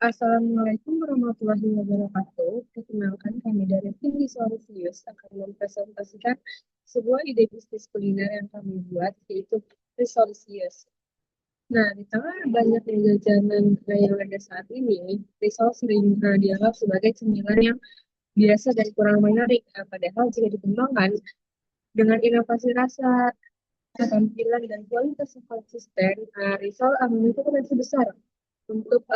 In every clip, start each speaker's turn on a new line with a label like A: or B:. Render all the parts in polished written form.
A: Assalamualaikum warahmatullahi wabarakatuh. Perkenalkan kami dari tim Resolutius akan mempresentasikan sebuah ide bisnis kuliner yang kami buat, yaitu Resolutius. Nah, di tengah banyaknya jajanan yang ada saat ini, risol sering dianggap sebagai cemilan yang biasa dan kurang menarik. Padahal jika dikembangkan dengan inovasi rasa, ketampilan, dan kualitas yang konsisten, risol memiliki potensi besar untuk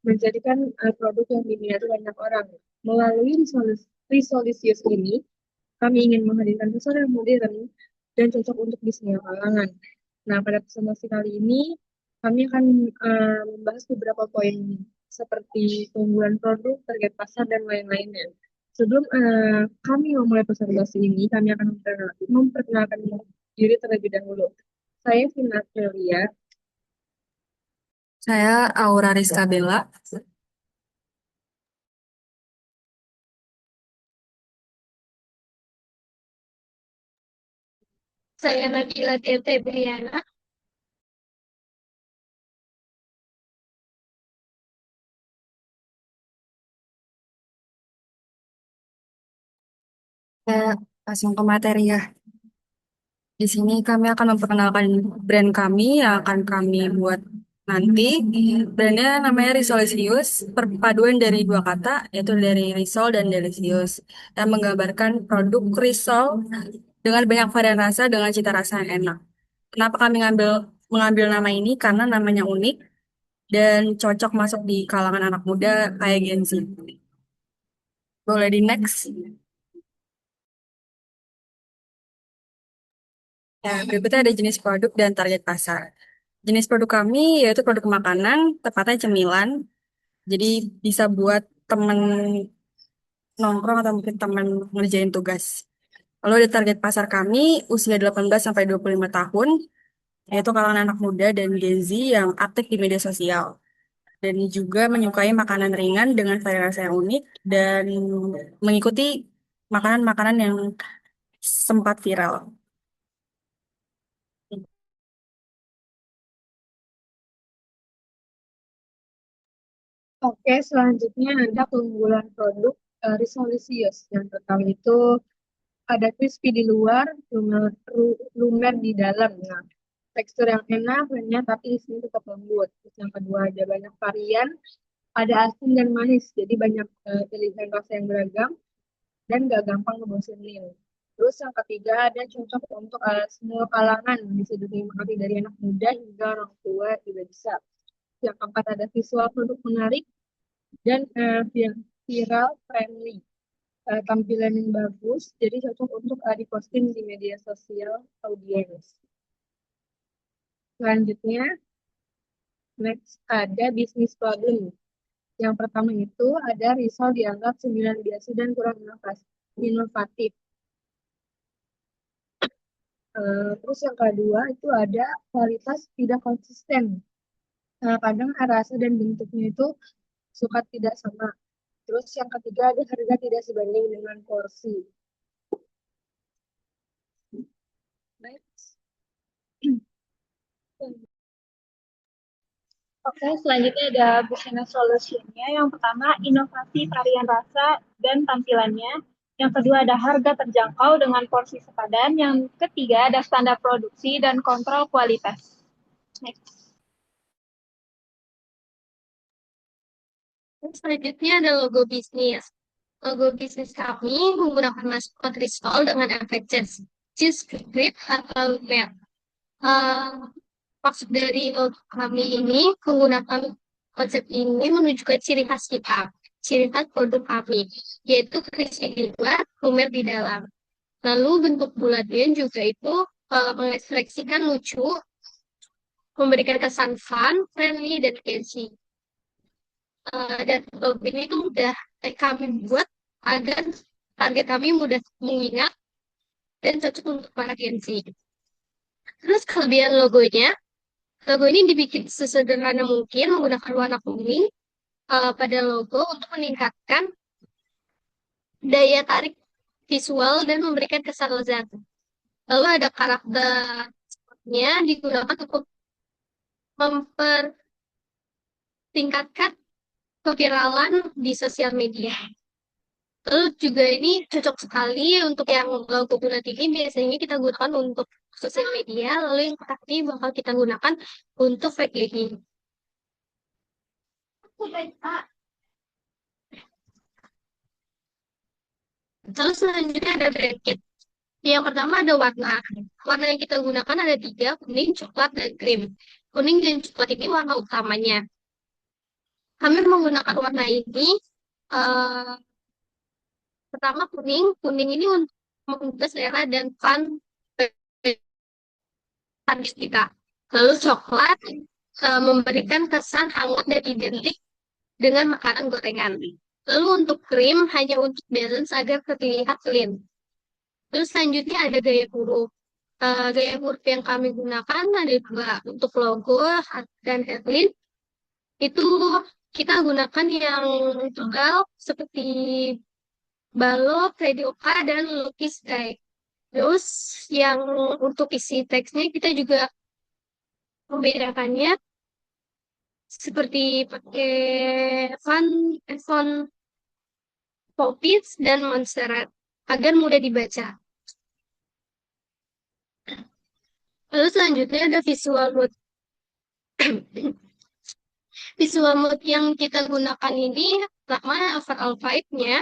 A: menjadikan produk yang diminati banyak orang. Melalui Risolisius ini, kami ingin menghadirkan pesona yang modern dan cocok untuk di semua kalangan. Nah, pada presentasi kali ini, kami akan membahas beberapa poin seperti keunggulan produk, target pasar, dan lain-lainnya. Sebelum kami memulai presentasi ini, kami akan memperkenalkan diri terlebih dahulu. Saya Vina Telia.
B: Saya Aura Rizka Bella.
C: Saya Nabila Tete Briana.
B: Saya langsung ke materi ya. Di sini kami akan memperkenalkan brand kami yang akan kami buat nanti. Brandnya namanya Risolisius, perpaduan dari dua kata, yaitu dari risol dan delicious, yang menggambarkan produk risol dengan banyak varian rasa dengan cita rasa yang enak. Kenapa kami mengambil nama ini? Karena namanya unik dan cocok masuk di kalangan anak muda kayak Gen Z. Boleh di next. Ya, berikutnya ada jenis produk dan target pasar. Jenis produk kami yaitu produk makanan, tepatnya cemilan. Jadi bisa buat temen nongkrong atau mungkin temen ngerjain tugas. Lalu ada target pasar kami usia 18 sampai 25 tahun, yaitu kalangan anak muda dan Gen Z yang aktif di media sosial. Dan juga menyukai makanan ringan dengan variasi rasa yang unik dan mengikuti makanan-makanan yang sempat viral.
A: Oke, selanjutnya ada keunggulan produk Risolisius. Yang pertama itu ada crispy di luar, lumer di dalam. Nah, tekstur yang enak, renyah, tapi isinya tetap lembut. Terus yang kedua ada banyak varian, ada asin dan manis. Jadi banyak pilihan rasa yang beragam dan gak gampang ngebosenin. Terus yang ketiga ada cocok untuk semua kalangan, bisa dinikmati dari anak muda hingga orang tua juga bisa. Yang keempat ada visual produk menarik dan viral friendly. Tampilan yang bagus, jadi cocok untuk diposting di media sosial audiens. Selanjutnya, next ada bisnis problem. Yang pertama itu ada risol dianggap cemilan biasa dan kurang inovatif. Terus yang kedua itu ada kualitas tidak konsisten. Kadang rasa dan bentuknya itu suka tidak sama. Terus yang ketiga ada harga tidak sebanding dengan porsi. Next.
C: Oke, selanjutnya ada business solution-nya. Yang pertama, inovasi varian rasa dan tampilannya. Yang kedua, ada harga terjangkau dengan porsi sepadan. Yang ketiga, ada standar produksi dan kontrol kualitas. Next. Selanjutnya ada logo bisnis. Logo bisnis kami menggunakan maskot risol dengan efek cheese grip atau lumer. Maksud dari kami ini menggunakan konsep ini menunjukkan ciri khas kita, ciri khas produk kami, yaitu crispy di luar, lumer di dalam. Lalu bentuk bulatnya juga itu mengekspresikan lucu, memberikan kesan fun, friendly, dan catchy. Dan logo ini itu mudah kami buat agar target kami mudah mengingat dan cocok untuk para Gen Z. Terus kelebihan logonya, logo ini dibikin sesederhana mungkin menggunakan warna kuning pada logo untuk meningkatkan daya tarik visual dan memberikan kesan lezat. Lalu ada karakternya digunakan untuk mempertingkatkan keviralan di sosial media. Lalu juga ini cocok sekali untuk yang logo bulat ini biasanya kita gunakan untuk sosial media, lalu yang kotak ini bakal kita gunakan untuk fake living. Terus selanjutnya ada brand kit. Yang pertama ada warna. Warna yang kita gunakan ada tiga, kuning, coklat, dan krim. Kuning dan coklat ini warna utamanya. Kami menggunakan warna ini, eh, pertama kuning. Kuning ini untuk mengubah selera dan fun habis kita. Lalu coklat memberikan kesan hangat dan identik dengan makanan gorengan. Lalu untuk krim hanya untuk balance agar terlihat clean. Terus selanjutnya ada gaya huruf. Gaya huruf yang kami gunakan ada dua untuk logo dan headline. Itu kita gunakan yang tunggal seperti balok, radioka, dan lukis kayak. Terus yang untuk isi teksnya kita juga membedakannya seperti pakai font Poppins dan Montserrat agar mudah dibaca. Lalu selanjutnya ada visual mode. Visual mode yang kita gunakan ini, pertama overall vibe-nya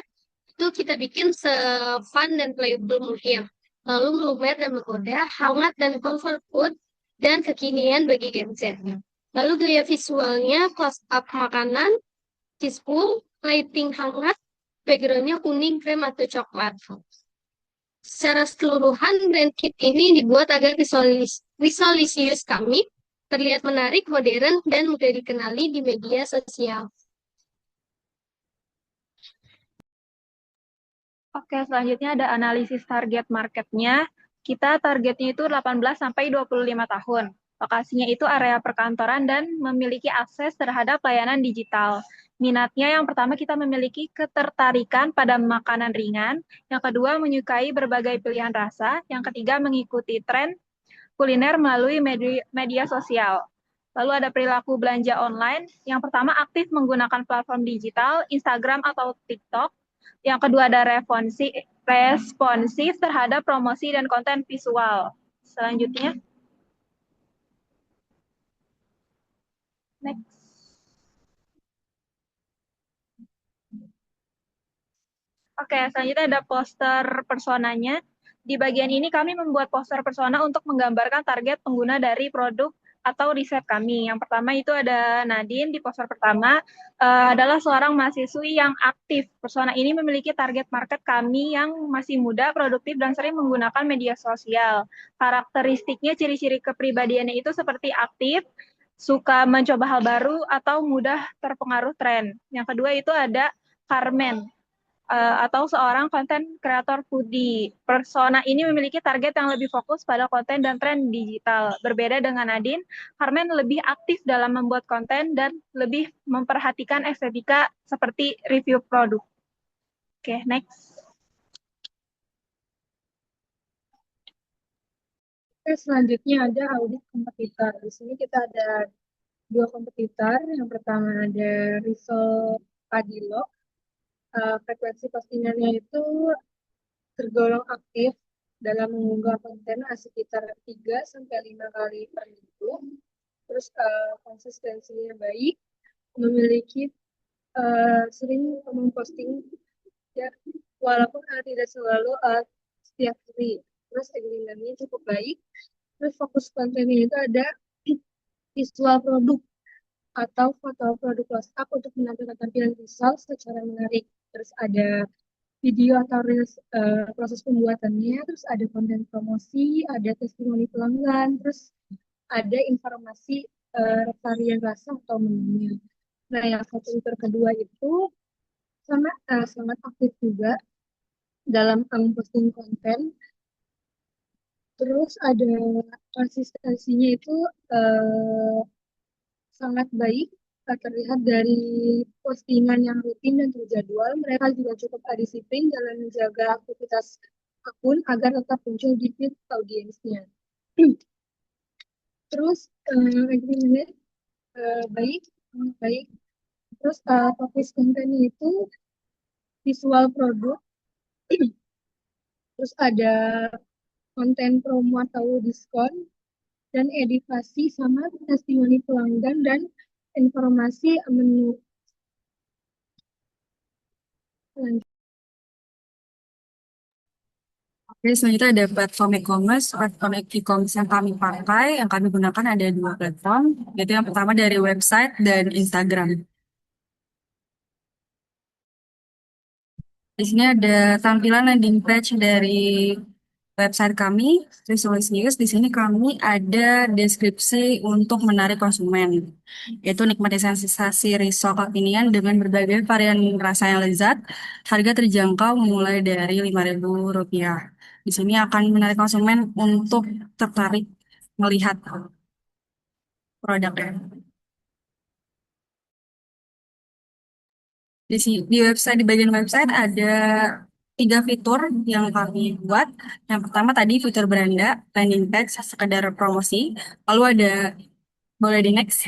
C: itu kita bikin se-fun dan playable mungkin. Lalu lumer dan menggoda, hangat dan comfort food, dan kekinian bagi Gen Z. Lalu gaya visualnya close up makanan, cheeseful, lighting hangat, backgroundnya kuning, krem, atau coklat. Secara keseluruhan, brand kit ini dibuat agar visualisius kami terlihat menarik, modern, dan mudah dikenali di media sosial.
D: Oke, selanjutnya ada analisis target marketnya. Kita targetnya itu 18 sampai 25 tahun. Lokasinya itu area perkantoran dan memiliki akses terhadap layanan digital. Minatnya yang pertama kita memiliki ketertarikan pada makanan ringan. Yang kedua menyukai berbagai pilihan rasa. Yang ketiga mengikuti tren kuliner melalui media sosial. Lalu ada perilaku belanja online. Yang pertama aktif menggunakan platform digital, Instagram atau TikTok. Yang kedua ada responsif terhadap promosi dan konten visual. Selanjutnya, next. Oke, selanjutnya ada poster personanya. Di bagian ini kami membuat poster persona untuk menggambarkan target pengguna dari produk atau riset kami. Yang pertama itu ada Nadine di poster pertama, adalah seorang mahasiswi yang aktif. Persona ini memiliki target market kami yang masih muda, produktif, dan sering menggunakan media sosial. Karakteristiknya, ciri-ciri kepribadiannya itu seperti aktif, suka mencoba hal baru, atau mudah terpengaruh tren. Yang kedua itu ada Carmen, atau seorang konten kreator foodie. Persona ini memiliki target yang lebih fokus pada konten dan tren digital. Berbeda dengan Nadine, Carmen lebih aktif dalam membuat konten dan lebih memperhatikan estetika seperti review produk. Oke, next.
A: Oke, selanjutnya ada audit kompetitor. Di sini kita ada dua kompetitor. Yang pertama ada Rizal Padilog. Frekuensi postingannya itu tergolong aktif dalam mengunggah konten sekitar 3 sampai 5 kali per minggu. Terus konsistensinya baik, memiliki sering memposting ya, walaupun tidak selalu setiap hari. Terus engagement-nya cukup baik. Terus fokus kontennya itu ada visual produk atau foto produk close up untuk menampilkan tampilan visual secara menarik. Terus ada video atau reels, proses pembuatannya, terus ada konten promosi, ada testimoni pelanggan, terus ada informasi varian rasa atau menunya. Nah, yang fitur kedua itu sangat aktif juga dalam posting konten. Terus ada konsistensinya itu sangat baik, terlihat dari postingan yang rutin dan terjadwal. Mereka juga cukup disiplin dalam menjaga aktivitas akun agar tetap muncul di feed audiensnya. Terus agreement baik, baik. Terus topik kontennya itu visual produk, terus ada konten promo atau diskon, dan edukasi sama testimoni pelanggan dan informasi menu. Lanjut.
B: Oke, selanjutnya ada platform e-commerce. Platform e-commerce yang kami pakai, yang kami gunakan ada dua platform, yaitu yang pertama dari website dan Instagram. Di sini ada tampilan landing page dari website kami, Resource News. Di sini kami ada deskripsi untuk menarik konsumen, yaitu nikmati sensasi risol kekinian dengan berbagai varian rasa yang lezat, harga terjangkau mulai dari Rp5.000. Di sini akan menarik konsumen untuk tertarik melihat produknya. Di website, di bagian website ada tiga fitur yang kami buat. Yang pertama tadi fitur beranda, landing page, sekedar promosi. Lalu ada, boleh di next.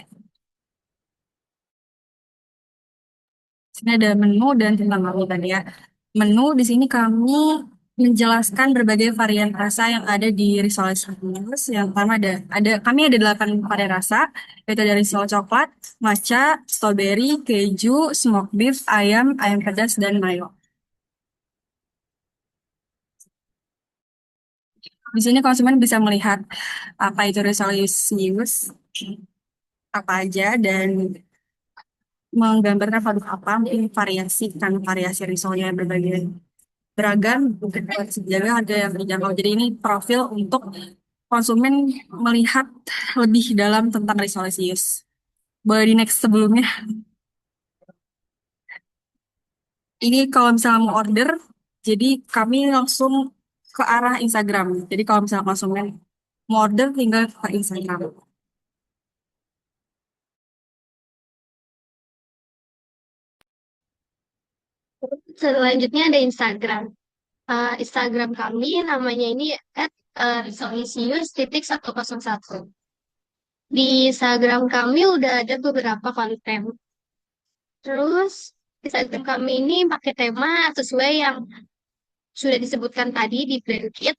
B: Sini ada menu dan tentang kami tadi ya. Menu di sini kami menjelaskan berbagai varian rasa yang ada di risol News. Yang pertama ada kami ada 8 varian rasa, yaitu dari risol coklat, matcha, strawberry, keju, smoked beef, ayam, ayam pedas, dan mayo. Di sini konsumen bisa melihat apa itu resolusi news, apa aja, dan menggambarkan produk apa, mungkin variasi risolnya yang berbagai beragam, mungkin buat sejaga harga yang terjangkau. Jadi ini profil untuk konsumen melihat lebih dalam tentang resolusi news. Boleh di next sebelumnya. Ini kalau misalnya mau order, jadi kami langsung ke arah Instagram. Jadi kalau misalnya konsumen mau order, tinggal ke Instagram.
C: Selanjutnya ada Instagram. Instagram kami namanya ini @resolisius.101. Di Instagram kami udah ada beberapa konten. Terus Instagram kami ini pakai tema sesuai yang sudah disebutkan tadi di brand kit,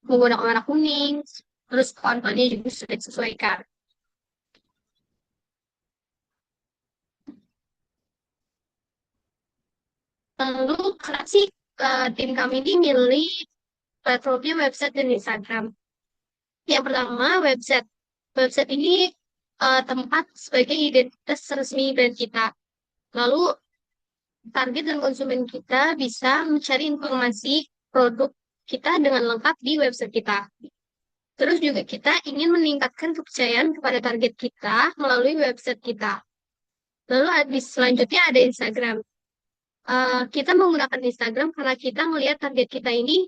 C: menggunakan warna kuning, terus kontennya juga sudah disesuaikan. Lalu karena sih tim kami ini milih platformnya website dan Instagram. Yang pertama website. Website ini tempat sebagai identitas resmi brand kita. Lalu target dan konsumen kita bisa mencari informasi produk kita dengan lengkap di website kita. Terus juga kita ingin meningkatkan kepercayaan kepada target kita melalui website kita. Lalu selanjutnya ada Instagram. Kita menggunakan Instagram karena kita melihat target kita ini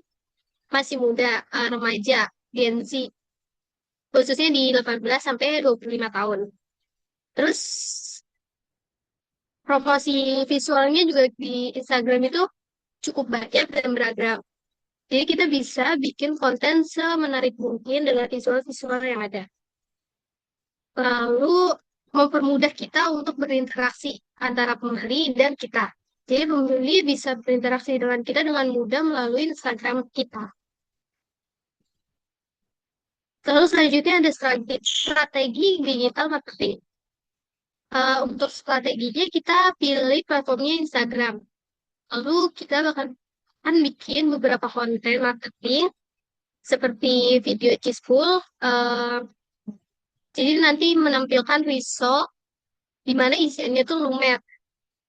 C: masih muda, remaja, Gen Z, khususnya di 18 sampai 25 tahun. Terus promosi visualnya juga di Instagram itu cukup banyak dan beragam. Jadi kita bisa bikin konten semenarik mungkin dengan visual-visual yang ada. Lalu mempermudah kita untuk berinteraksi antara pembeli dan kita. Jadi pembeli bisa berinteraksi dengan kita dengan mudah melalui Instagram kita. Terus selanjutnya ada strategi digital marketing. Untuk strateginya kita pilih platformnya Instagram. Lalu kita akan bikin beberapa konten marketing seperti video cheeseful. Jadi nanti menampilkan risol di mana isiannya tuh lumer,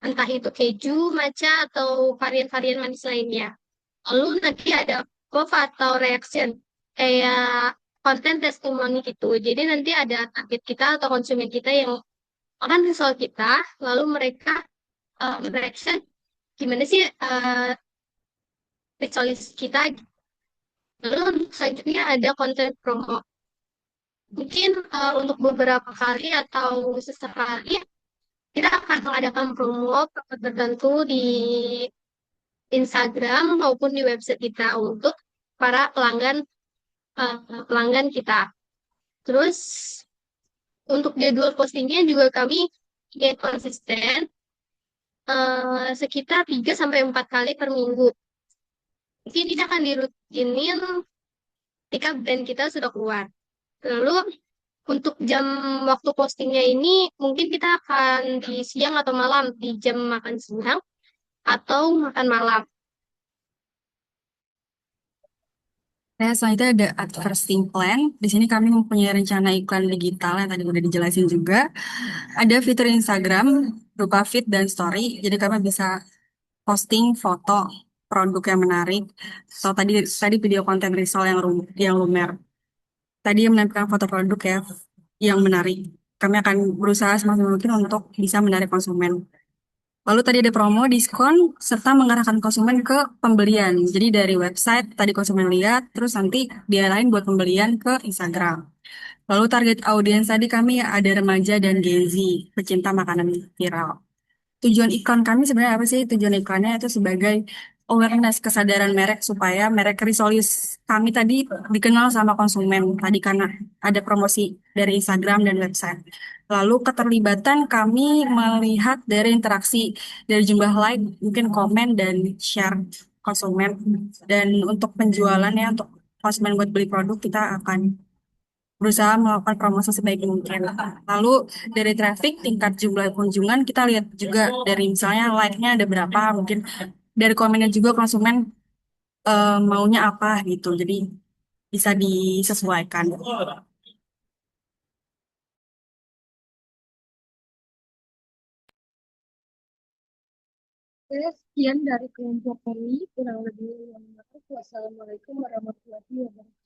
C: entah itu keju, matcha, atau varian-varian manis lainnya. Lalu nanti ada post atau reaction, kayak konten testimoni gitu. Jadi nanti ada target kita atau konsumen kita yang akan risol kita, lalu mereka reaction gimana sih risol kita. Lalu selanjutnya ada konten promo. Mungkin untuk beberapa kali atau sesekali kita akan mengadakan promo tertentu di Instagram maupun di website kita untuk para pelanggan kita. Terus untuk jadwal postingnya juga kami dia konsisten sekitar 3 sampai 4 kali per minggu. Mungkin ini akan dirutinin ketika brand kita sudah keluar. Lalu untuk jam waktu postingnya ini mungkin kita akan di siang atau malam, di jam makan siang atau makan malam.
B: Nah, selanjutnya ada advertising plan. Di sini kami mempunyai rencana iklan digital yang tadi udah dijelasin juga. Ada fitur Instagram berupa feed dan story. Jadi kami bisa posting foto produk yang menarik. Atau tadi tadi video konten risol yang lumer. Tadi yang menampilkan foto produk ya yang menarik. Kami akan berusaha semaksimal mungkin untuk bisa menarik konsumen. Lalu tadi ada promo, diskon, serta mengarahkan konsumen ke pembelian. Jadi dari website tadi konsumen lihat, terus nanti diarahin buat pembelian ke Instagram. Lalu target audiens tadi kami ada remaja dan Gen Z, pecinta makanan viral. Tujuan iklan kami sebenarnya apa sih? Tujuan iklannya itu sebagai awareness kesadaran merek supaya merek Risolis kami tadi dikenal sama konsumen tadi karena ada promosi dari Instagram dan website. Lalu keterlibatan kami melihat dari interaksi dari jumlah like, mungkin komen dan share konsumen. Dan untuk penjualannya untuk konsumen buat beli produk kita akan berusaha melakukan promosi sebaik mungkin. Lalu dari traffic, tingkat jumlah kunjungan, kita lihat juga dari misalnya like-nya ada berapa, mungkin dari komennya juga konsumen maunya apa gitu. Jadi bisa disesuaikan.
A: Oke, sekian dari kelompok kami, kurang lebih. Wassalamualaikum warahmatullahi wabarakatuh.